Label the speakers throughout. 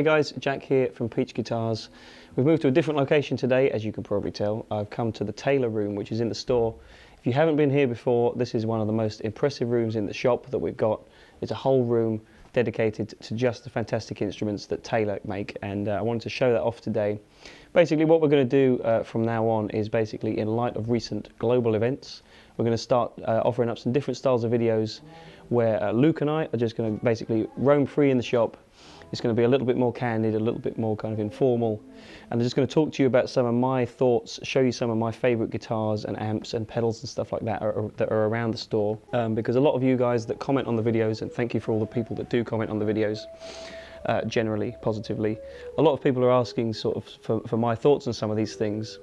Speaker 1: Hey guys, Jack here from Peach Guitars. We've moved to a different location today, as you can probably tell. I've come to the Taylor room, which is in the store. If you haven't been here before, this is one of the most impressive rooms in the shop that we've got. It's a whole room dedicated to just the fantastic instruments that Taylor make, and I wanted to show that off today. Basically what we're going to do from now on is basically, in light of recent global events, we're going to start offering up some different styles of videos where Luke and I are just going to basically roam free in the shop. It's going to be a little bit more candid, a little bit more kind of informal, and I'm just going to talk to you about some of my thoughts, show you some of my favourite guitars and amps and pedals and stuff like that that are around the store, because a lot of you guys that comment on the videos, and thank you for all the people that do comment on the videos, generally positively, a lot of people are asking sort of for my thoughts on some of these things,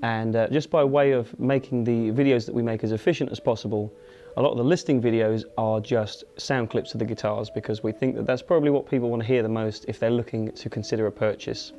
Speaker 1: and just by way of making the videos that we make as efficient as possible, a lot of the listing videos are just sound clips of the guitars, because we think that that's probably what people want to hear the most if they're looking to consider a purchase.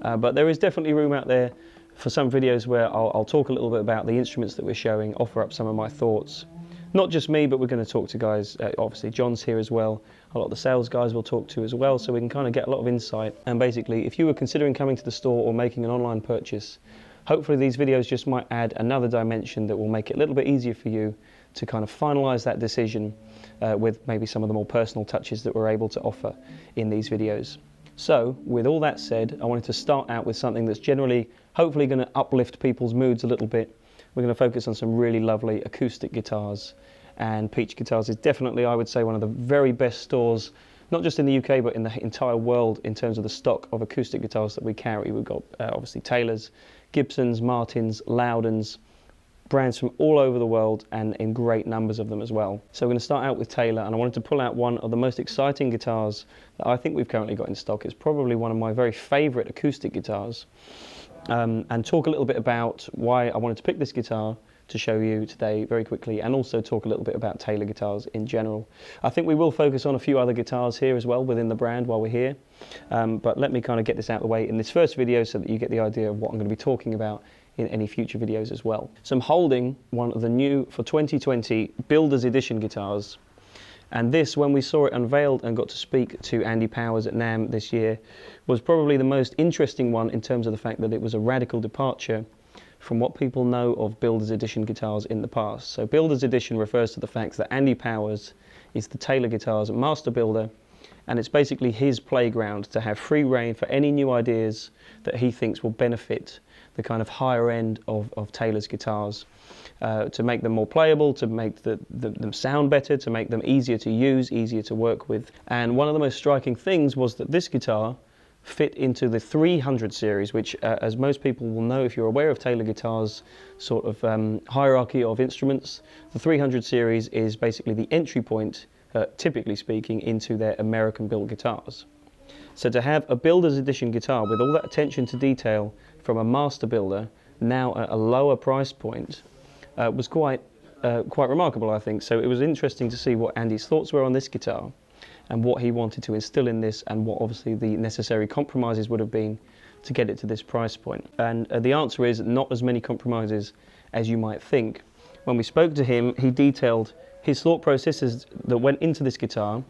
Speaker 1: But there is definitely room out there for some videos where I'll talk a little bit about the instruments that we're showing, offer up some of my thoughts. Not just me, but we're going to talk to guys, obviously John's here as well, a lot of the sales guys we'll talk to as well, so we can kind of get a lot of insight. And basically, if you were considering coming to the store or making an online purchase, hopefully these videos just might add another dimension that will make it a little bit easier for you to kind of finalise that decision with maybe some of the more personal touches that we're able to offer in these videos. So, with all that said, I wanted to start out with something that's generally, hopefully going to uplift people's moods a little bit. We're going to focus on some really lovely acoustic guitars, and Peach Guitars is definitely, I would say, one of the very best stores, not just in the UK, but in the entire world in terms of the stock of acoustic guitars that we carry. We've got obviously Taylors, Gibsons, Martins, Loudons, brands from all over the world, and in great numbers of them as well. So we're going to start out with Taylor, and I wanted to pull out one of the most exciting guitars that I think we've currently got in stock. It's probably one of my very favourite acoustic guitars, and talk a little bit about why I wanted to pick this guitar to show you today very quickly, and also talk a little bit about Taylor guitars in general. I think we will focus on a few other guitars here as well within the brand while we're here, but let me kind of get this out of the way in this first video so that you get the idea of what I'm going to be talking about in any future videos as well. So I'm holding one of the new, for 2020, Builder's Edition guitars. And this, when we saw it unveiled and got to speak to Andy Powers at NAMM this year, was probably the most interesting one in terms of the fact that it was a radical departure from what people know of Builder's Edition guitars in the past. So Builder's Edition refers to the fact that Andy Powers is the Taylor Guitars master builder, and it's basically his playground to have free reign for any new ideas that he thinks will benefit the kind of higher end of Taylor's guitars, to make them more playable, to make them sound better, to make them easier to use, easier to work with. And one of the most striking things was that this guitar fit into the 300 series, which as most people will know if you're aware of Taylor Guitars sort of hierarchy of instruments, the 300 series is basically the entry point, typically speaking, into their American built guitars. So to have a Builder's Edition guitar with all that attention to detail from a master builder, now at a lower price point, was quite remarkable, I think. So it was interesting to see what Andy's thoughts were on this guitar, and what he wanted to instill in this, and what obviously the necessary compromises would have been to get it to this price point. And the answer is not as many compromises as you might think. When we spoke to him, he detailed his thought processes that went into this guitar,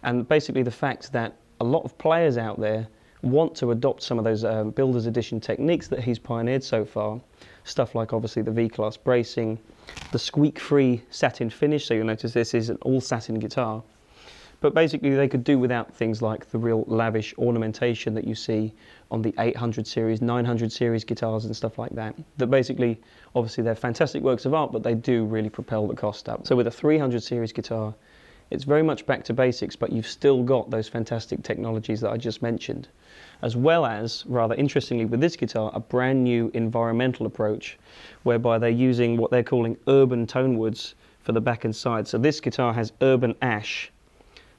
Speaker 1: and basically the fact that a lot of players out there want to adopt some of those Builder's Edition techniques that he's pioneered so far. Stuff like obviously the V-Class bracing, the squeak-free satin finish, so you'll notice this is an all satin guitar. But basically they could do without things like the real lavish ornamentation that you see on the 800 series, 900 series guitars and stuff like that. That basically, obviously they're fantastic works of art, but they do really propel the cost up. So with a 300 series guitar, it's very much back to basics, but you've still got those fantastic technologies that I just mentioned, as well as, rather interestingly with this guitar, a brand new environmental approach whereby they're using what they're calling urban tone woods for the back and sides. So this guitar has urban ash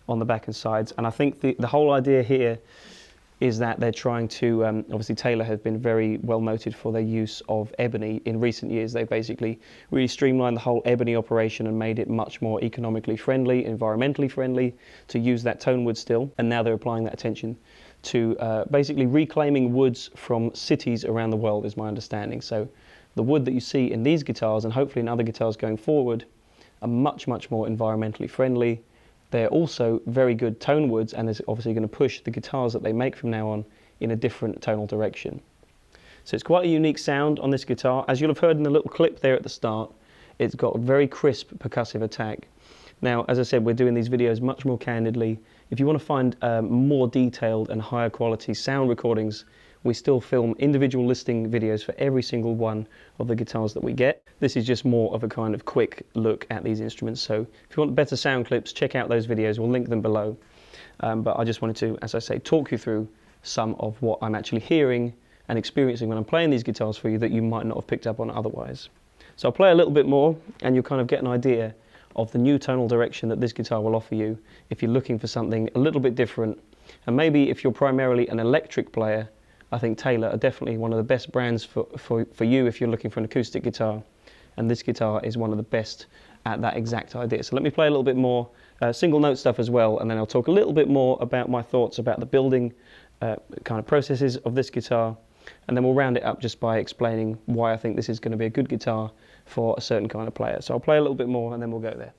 Speaker 1: on the back and sides, and I think the whole idea here is that they're trying to, obviously Taylor has been very well noted for their use of ebony. In recent years they've basically really streamlined the whole ebony operation and made it much more economically friendly, environmentally friendly to use that tone wood still, and now they're applying that attention to basically reclaiming woods from cities around the world, is my understanding. So the wood that you see in these guitars, and hopefully in other guitars going forward, are much more environmentally friendly. They're also very good tone woods, and is obviously going to push the guitars that they make from now on in a different tonal direction. So it's quite a unique sound on this guitar. As you'll have heard in the little clip there at the start, it's got a very crisp percussive attack. Now, as I said, we're doing these videos much more candidly. If you want to find more detailed and higher quality sound recordings, we still film individual listing videos for every single one of the guitars that we get. This is just more of a kind of quick look at these instruments. So if you want better sound clips, check out those videos. We'll link them below. But I just wanted to, as I say, talk you through some of what I'm actually hearing and experiencing when I'm playing these guitars for you that you might not have picked up on otherwise. So I'll play a little bit more and you'll kind of get an idea of the new tonal direction that this guitar will offer you if you're looking for something a little bit different. And maybe if you're primarily an electric player, I think Taylor are definitely one of the best brands for you if you're looking for an acoustic guitar. And this guitar is one of the best at that exact idea. So let me play a little bit more single note stuff as well, and then I'll talk a little bit more about my thoughts about the building kind of processes of this guitar. And then we'll round it up just by explaining why I think this is going to be a good guitar for a certain kind of player. So I'll play a little bit more and then we'll go there.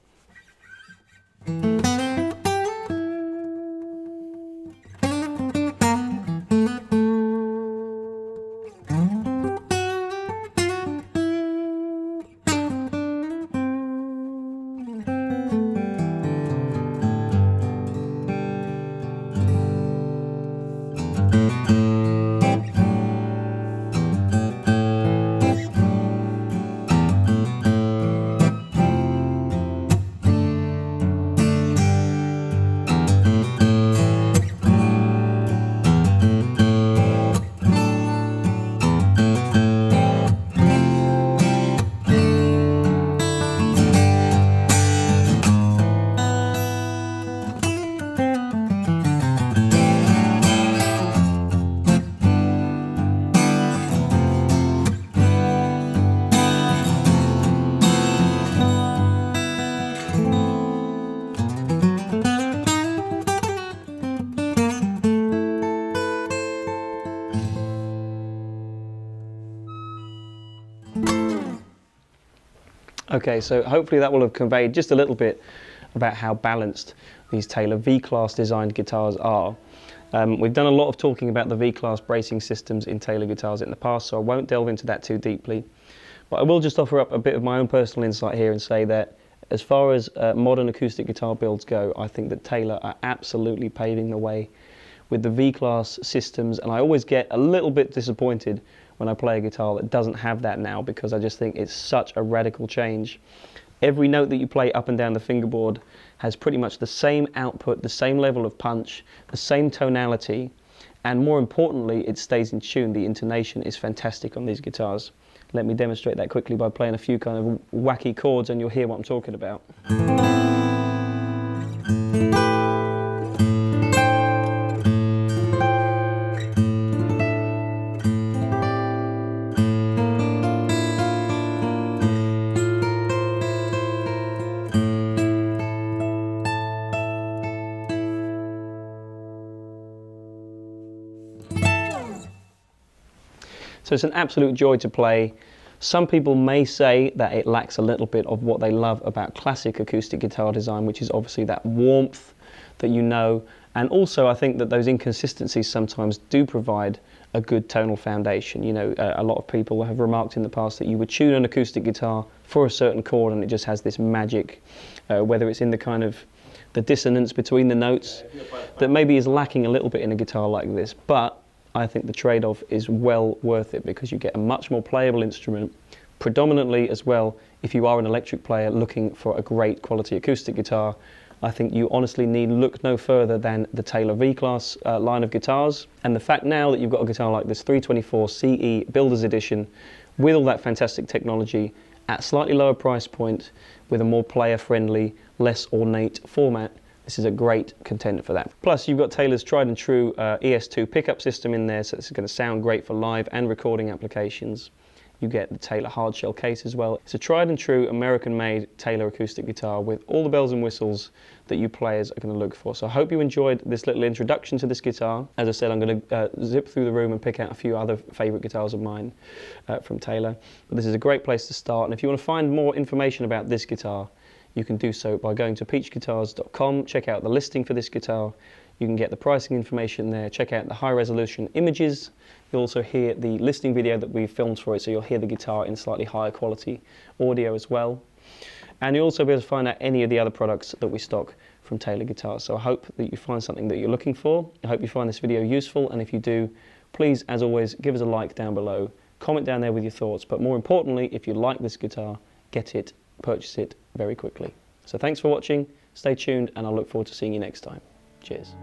Speaker 1: Okay, so hopefully that will have conveyed just a little bit about how balanced these Taylor V-Class designed guitars are. We've done a lot of talking about the V-Class bracing systems in Taylor guitars in the past, so I won't delve into that too deeply. But I will just offer up a bit of my own personal insight here and say that as far as modern acoustic guitar builds go, I think that Taylor are absolutely paving the way with the V-Class systems, and I always get a little bit disappointed when I play a guitar that doesn't have that now, because I just think it's such a radical change. Every note that you play up and down the fingerboard has pretty much the same output, the same level of punch, the same tonality, and more importantly, it stays in tune. The intonation is fantastic on these guitars. Let me demonstrate that quickly by playing a few kind of wacky chords and you'll hear what I'm talking about. So it's an absolute joy to play. Some people may say that it lacks a little bit of what they love about classic acoustic guitar design, which is obviously that warmth that you know, and also I think that those inconsistencies sometimes do provide a good tonal foundation. You know, a lot of people have remarked in the past that you would tune an acoustic guitar for a certain chord and it just has this magic, whether it's in the kind of the dissonance between the notes that maybe is lacking a little bit in a guitar like this. But I think the trade-off is well worth it because you get a much more playable instrument, predominantly as well if you are an electric player looking for a great quality acoustic guitar. I think you honestly need look no further than the Taylor V-Class line of guitars. And the fact now that you've got a guitar like this 324 CE Builder's Edition with all that fantastic technology at slightly lower price point with a more player-friendly, less ornate format, this is a great contender for that. Plus, you've got Taylor's tried and true ES2 pickup system in there, so it's going to sound great for live and recording applications. You get the Taylor hardshell case as well. It's a tried and true American-made Taylor acoustic guitar with all the bells and whistles that you players are going to look for. So I hope you enjoyed this little introduction to this guitar. As I said, I'm going to zip through the room and pick out a few other favourite guitars of mine from Taylor. But this is a great place to start, and if you want to find more information about this guitar, you can do so by going to peachguitars.com, check out the listing for this guitar. You can get the pricing information there, check out the high resolution images. You'll also hear the listing video that we filmed for it, so you'll hear the guitar in slightly higher quality audio as well. And you'll also be able to find out any of the other products that we stock from Taylor Guitars. So I hope that you find something that you're looking for. I hope you find this video useful, and if you do, please, as always, give us a like down below, comment down there with your thoughts, but more importantly, if you like this guitar, get it, purchase it very quickly. So thanks for watching, stay tuned, and I look forward to seeing you next time. Cheers.